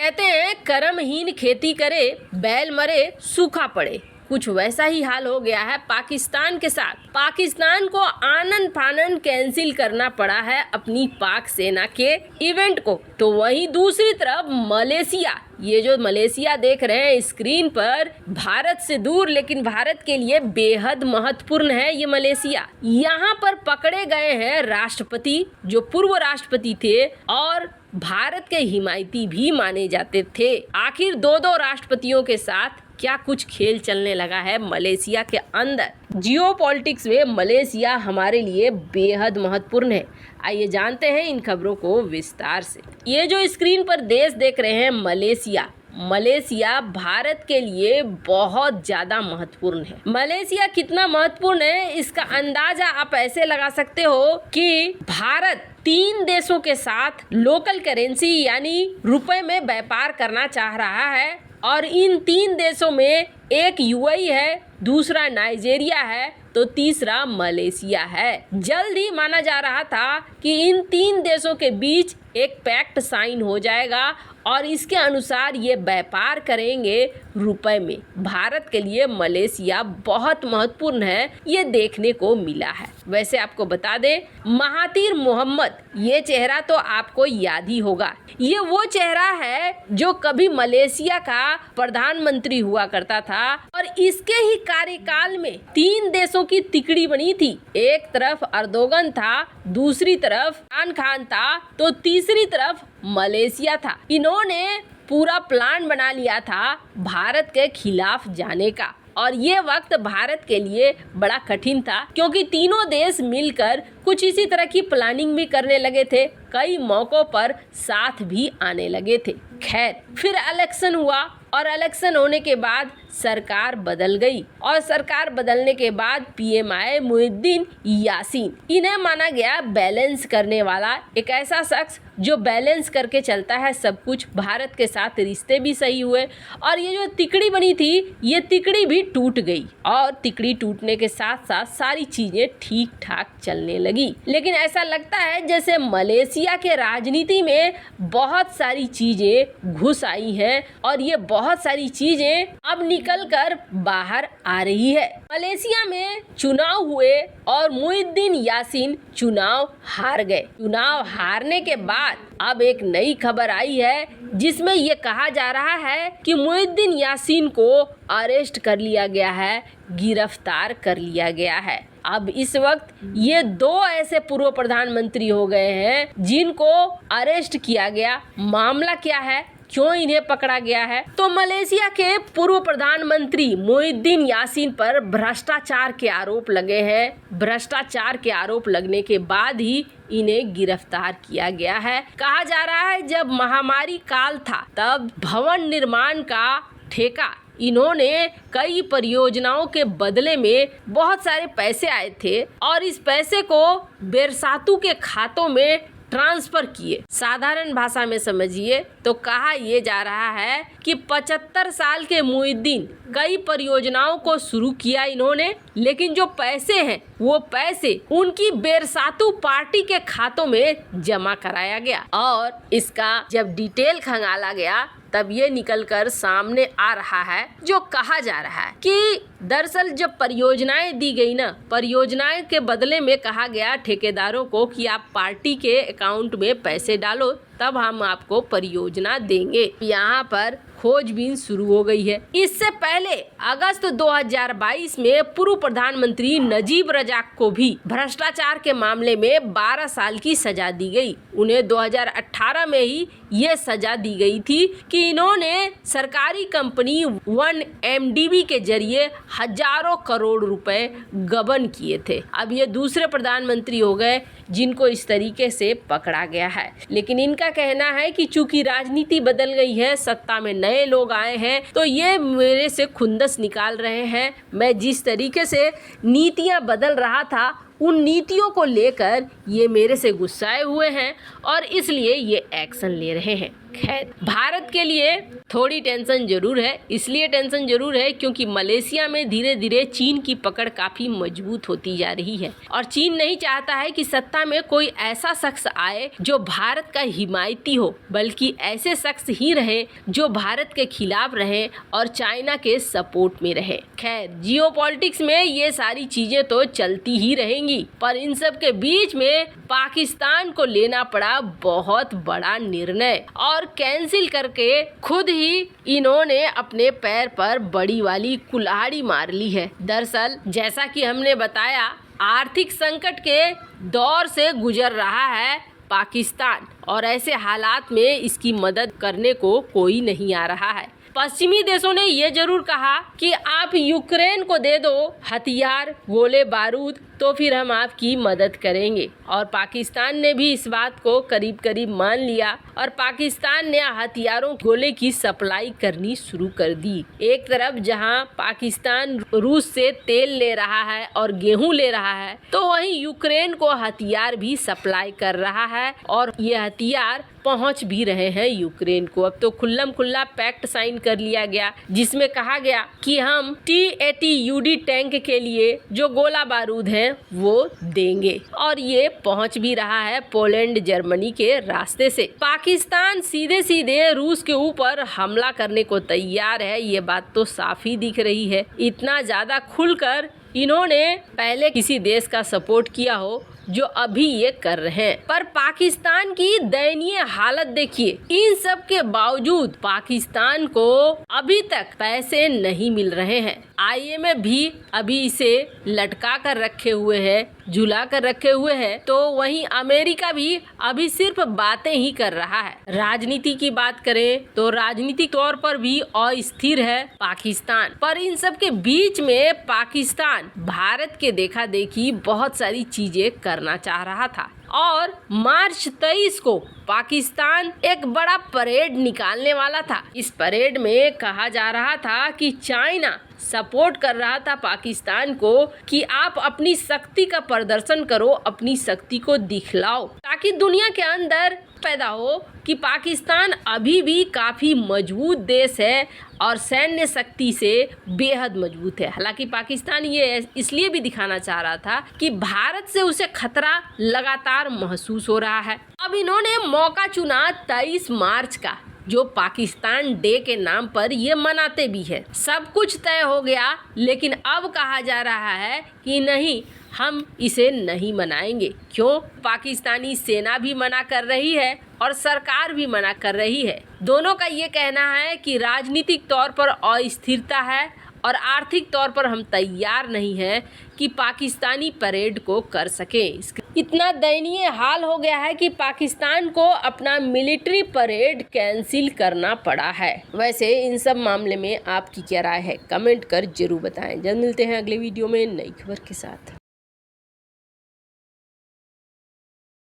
कहते हैं कर्महीन खेती करे, बैल मरे सूखा पड़े। कुछ वैसा ही हाल हो गया है पाकिस्तान के साथ। पाकिस्तान को आनन फानन कैंसिल करना पड़ा है अपनी पाक सेना के इवेंट को। तो वहीं दूसरी तरफ मलेशिया, ये जो मलेशिया देख रहे हैं स्क्रीन पर, भारत से दूर लेकिन भारत के लिए बेहद महत्वपूर्ण है ये मलेशिया। यहाँ पर पकड़े गए हैं राष्ट्रपति जो पूर्व राष्ट्रपति थे और भारत के हिमायती भी माने जाते थे। आखिर दो राष्ट्रपतियों के साथ क्या कुछ खेल चलने लगा है मलेशिया के अंदर। जियोपॉलिटिक्स में मलेशिया हमारे लिए बेहद महत्वपूर्ण है। आइए जानते हैं इन खबरों को विस्तार से। ये जो स्क्रीन पर देश देख रहे हैं मलेशिया, मलेशिया भारत के लिए बहुत ज़्यादा महत्वपूर्ण है। मलेशिया कितना महत्वपूर्ण है इसका अंदाजा आप ऐसे लगा सकते हो कि भारत 3 देशों के साथ लोकल करेंसी यानी रुपए में व्यापार करना चाह रहा है और इन 3 देशों में एक यूएई है, दूसरा नाइजीरिया है तो तीसरा मलेशिया है। जल्द ही माना जा रहा था कि इन 3 देशों के बीच एक पैक्ट साइन हो जाएगा और इसके अनुसार ये व्यापार करेंगे रुपए में। भारत के लिए मलेशिया बहुत महत्वपूर्ण है, ये देखने को मिला है। वैसे आपको बता दें, महातीर मोहम्मद, ये चेहरा तो आपको याद ही होगा। ये वो चेहरा है जो कभी मलेशिया का प्रधानमंत्री हुआ करता था और इसके ही कार्यकाल में 3 देशों की तिकड़ी बनी थी। एक तरफ अर्दोगन था, दूसरी तरफ इमरान खान था तो तीसरी तरफ मलेशिया था। इन्होंने पूरा प्लान बना लिया था भारत के खिलाफ जाने का और ये वक्त भारत के लिए बड़ा कठिन था क्योंकि तीनों देश मिलकर कुछ इसी तरह की प्लानिंग भी करने लगे थे, कई मौकों पर साथ भी आने लगे थे। खैर, फिर इलेक्शन हुआ और इलेक्शन होने के बाद सरकार बदल गई और सरकार बदलने के बाद पीएम आए मुहिउद्दीन यासीन। इन्हें माना गया बैलेंस करने वाला, एक ऐसा शख्स जो बैलेंस करके चलता है सब कुछ। भारत के साथ रिश्ते भी सही हुए और ये जो तिकड़ी बनी थी ये तिकड़ी भी टूट गई और तिकड़ी टूटने के साथ साथ सारी चीजें ठीक ठाक चलने लगी। लेकिन ऐसा लगता है जैसे मलेशिया के राजनीति में बहुत सारी चीजें घुस आई हैं और ये बहुत सारी चीजें अब निकल कर बाहर आ रही है। मलेशिया में चुनाव हुए और मुहिउद्दीन यासीन चुनाव हार गए। चुनाव हारने के बाद अब एक नई खबर आई है जिसमें ये कहा जा रहा है कि मुहिउद्दीन यासीन को अरेस्ट कर लिया गया है, गिरफ्तार कर लिया गया है। अब इस वक्त ये 2 ऐसे पूर्व प्रधानमंत्री हो गए हैं जिनको अरेस्ट किया गया। मामला क्या है, क्यों इन्हें पकड़ा गया है? तो मलेशिया के पूर्व प्रधानमंत्री मुहिउद्दीन यासीन पर भ्रष्टाचार के आरोप लगे हैं। भ्रष्टाचार के आरोप लगने के बाद ही इन्हें गिरफ्तार किया गया है। कहा जा रहा है जब महामारी काल था तब भवन निर्माण का ठेका इन्होंने कई परियोजनाओं के बदले में बहुत सारे पैसे आए थे और इस पैसे को बेरसातू के खातों में ट्रांसफर किए। साधारण भाषा में समझिए तो कहा यह जा रहा है कि 75 साल के मुहिउद्दीन कई परियोजनाओं को शुरू किया इन्होंने, लेकिन जो पैसे हैं वो पैसे उनकी बेरसातू पार्टी के खातों में जमा कराया गया और इसका जब डिटेल खंगाला गया तब ये निकलकर सामने आ रहा है जो कहा जा रहा है कि दरअसल जब परियोजनाएं दी गई ना, परियोजनाएं के बदले में कहा गया ठेकेदारों को कि आप पार्टी के अकाउंट में पैसे डालो तब हम आपको परियोजना देंगे। यहाँ पर खोजबीन शुरू हो गई है। इससे पहले अगस्त 2022 में पूर्व प्रधानमंत्री नजीब रजाक को भी भ्रष्टाचार के मामले में 12 साल की सजा दी गई। उन्हें 2018 में ही ये सजा दी गई थी कि इन्होंने सरकारी कंपनी 1MDB के जरिए हजारों करोड़ रुपए गबन किए थे। अब ये दूसरे प्रधानमंत्री हो गए जिनको इस तरीके से पकड़ा गया है। लेकिन इनका कहना है कि चूंकि राजनीति बदल गई है, सत्ता में नए लोग आए हैं तो ये मेरे से खुंदस निकाल रहे हैं। मैं जिस तरीके से नीतियां बदल रहा था उन नीतियों को लेकर ये मेरे से गुस्साए हुए हैं और इसलिए ये एक्शन ले रहे हैं। खैर, भारत के लिए थोड़ी टेंशन जरूर है। इसलिए टेंशन जरूर है क्योंकि मलेशिया में धीरे धीरे चीन की पकड़ काफी मजबूत होती जा रही है और चीन नहीं चाहता है कि सत्ता में कोई ऐसा शख्स आए जो भारत का हिमायती हो, बल्कि ऐसे शख्स ही रहे जो भारत के खिलाफ रहे और चाइना के सपोर्ट में रहे। खैर, जियोपॉलिटिक्स में ये सारी चीजें तो चलती ही रहेंगी, पर इन सब के बीच में पाकिस्तान को लेना पड़ा बहुत बड़ा निर्णय और कैंसिल करके खुद ही इन्होंने अपने पैर पर बड़ी वाली कुल्हाड़ी मार ली है। दरअसल जैसा कि हमने बताया, आर्थिक संकट के दौर से गुजर रहा है पाकिस्तान और ऐसे हालात में इसकी मदद करने को कोई नहीं आ रहा है। पश्चिमी देशों ने ये जरूर कहा कि आप यूक्रेन को दे दो हथियार, गोले बारूद, तो फिर हम आपकी मदद करेंगे और पाकिस्तान ने भी इस बात को करीब करीब मान लिया और पाकिस्तान ने हथियारों, गोले की सप्लाई करनी शुरू कर दी। एक तरफ जहां पाकिस्तान रूस से तेल ले रहा है और गेहूं ले रहा है, तो वहीं यूक्रेन को हथियार भी सप्लाई कर रहा है और ये हथियार पहुंच भी रहे हैं यूक्रेन को। अब तो खुल्लम खुल्ला पैक्ट साइन कर लिया गया जिसमें कहा गया कि हम T-80UD टैंक के लिए जो गोला बारूद है वो देंगे और ये पहुंच भी रहा है पोलैंड, जर्मनी के रास्ते से। पाकिस्तान सीधे सीधे रूस के ऊपर हमला करने को तैयार है, ये बात तो साफ ही दिख रही है। इतना ज्यादा खुलकर इन्होंने पहले किसी देश का सपोर्ट किया हो जो अभी ये कर रहे हैं। पर पाकिस्तान की दयनीय हालत देखिए, इन सब के बावजूद पाकिस्तान को अभी तक पैसे नहीं मिल रहे हैं। IMF भी अभी इसे लटका कर रखे हुए है, झुला कर रखे हुए है, तो वहीं अमेरिका भी अभी सिर्फ बातें ही कर रहा है। राजनीति की बात करें तो राजनीतिक तौर पर भी अस्थिर है पाकिस्तान। पर इन सब के बीच में पाकिस्तान भारत के देखा देखी बहुत सारी चीजें करना चाह रहा था और मार्च 23 को पाकिस्तान एक बड़ा परेड निकालने वाला था। इस परेड में कहा जा रहा था कि चाइना सपोर्ट कर रहा था पाकिस्तान को कि आप अपनी शक्ति का प्रदर्शन करो, अपनी शक्ति को दिखलाओ, ताकि दुनिया के अंदर पैदा हो कि पाकिस्तान अभी भी काफ़ी मजबूत देश है और सैन्य शक्ति से बेहद मजबूत है। हालांकि पाकिस्तान ये इसलिए भी दिखाना चाह रहा था कि भारत से उसे खतरा लगातार महसूस हो रहा है। अब इन्होंने मौका चुना 23 मार्च का, जो पाकिस्तान डे के नाम पर ये मनाते भी है। सब कुछ तय हो गया, लेकिन अब कहा जा रहा है कि नहीं, हम इसे नहीं मनाएंगे। क्यों? पाकिस्तानी सेना भी मना कर रही है और सरकार भी मना कर रही है। दोनों का ये कहना है कि राजनीतिक तौर पर अस्थिरता है और आर्थिक तौर पर हम तैयार नहीं हैं कि पाकिस्तानी परेड को कर सकें। इतना दयनीय हाल हो गया है कि पाकिस्तान को अपना मिलिट्री परेड कैंसिल करना पड़ा है। वैसे इन सब मामले में आपकी क्या राय है? कमेंट कर जरूर बताएं। जल्द मिलते हैं अगले वीडियो में नई खबर के साथ।